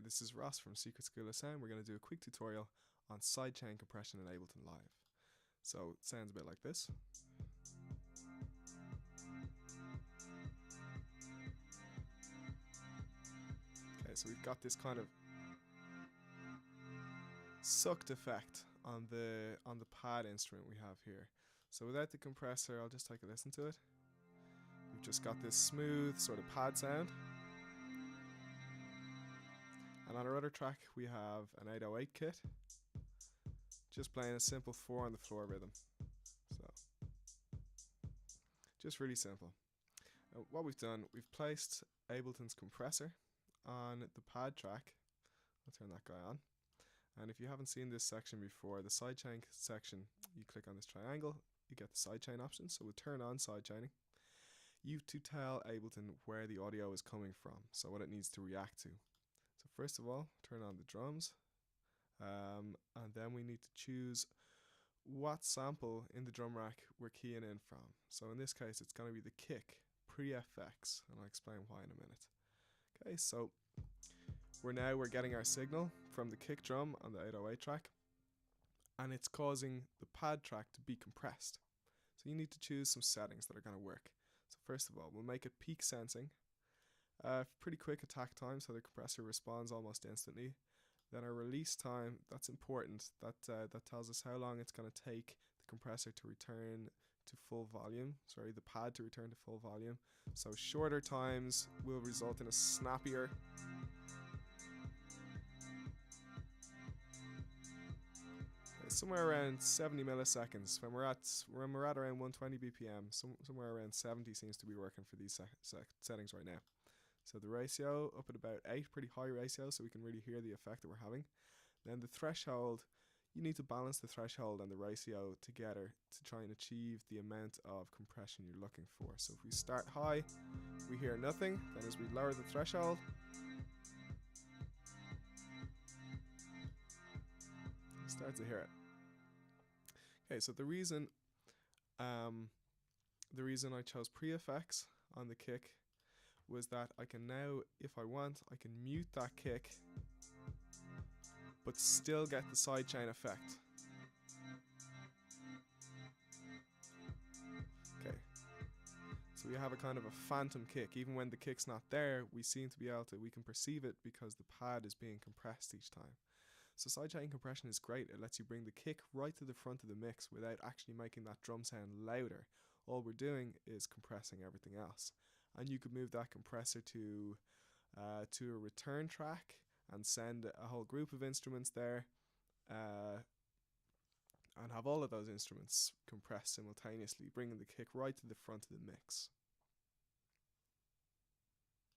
This is Ross from Secret School of Sound. We're going to do a quick tutorial on sidechain compression in Ableton Live. So it sounds a bit like this. Okay, so we've got this kind of sucked effect on the pad instrument we have here. So without the compressor, I'll just take a listen to it. We've just got this smooth sort of pad sound. And on our other track we have an 808 kit, just playing a simple 4 on the floor rhythm. So just really simple. What we've done, we've placed Ableton's compressor on the pad track. I'll turn that guy on. And if you haven't seen this section before, the sidechain section, you click on this triangle, you get the sidechain option. So we'll turn on sidechaining. You have to tell Ableton where the audio is coming from, so what it needs to react to. So first of all, turn on the drums, and then we need to choose what sample in the drum rack we're keying in from. So in this case, it's going to be the kick pre-FX, and I'll explain why in a minute. Okay, so we're getting our signal from the kick drum on the 808 track, and it's causing the pad track to be compressed. So you need to choose some settings that are going to work. So first of all, we'll make it peak sensing. Pretty quick attack time, so the compressor responds almost instantly. Then our release time, that's important. That tells us how long it's going to take the compressor to return to full volume. Sorry, the pad to return to full volume. So shorter times will result in a snappier. Somewhere around 70 milliseconds. When we're at around 120 BPM, somewhere around 70 seems to be working for these settings right now. So the ratio up at about 8, pretty high ratio, so we can really hear the effect that we're having. Then the threshold, you need to balance the threshold and the ratio together to try and achieve the amount of compression you're looking for. So if we start high, we hear nothing. Then as we lower the threshold, you start to hear it. Okay, so the reason I chose pre-effects on the kick was that I can now, if I want, I can mute that kick but still get the sidechain effect. Okay, so we have a kind of a phantom kick. Even when the kick's not there, we seem to be able to, we can perceive it because the pad is being compressed each time. So sidechain compression is great. It lets you bring the kick right to the front of the mix without actually making that drum sound louder. All we're doing is compressing everything else. And you could move that compressor to a return track and send a whole group of instruments there, and have all of those instruments compressed simultaneously, bringing the kick right to the front of the mix.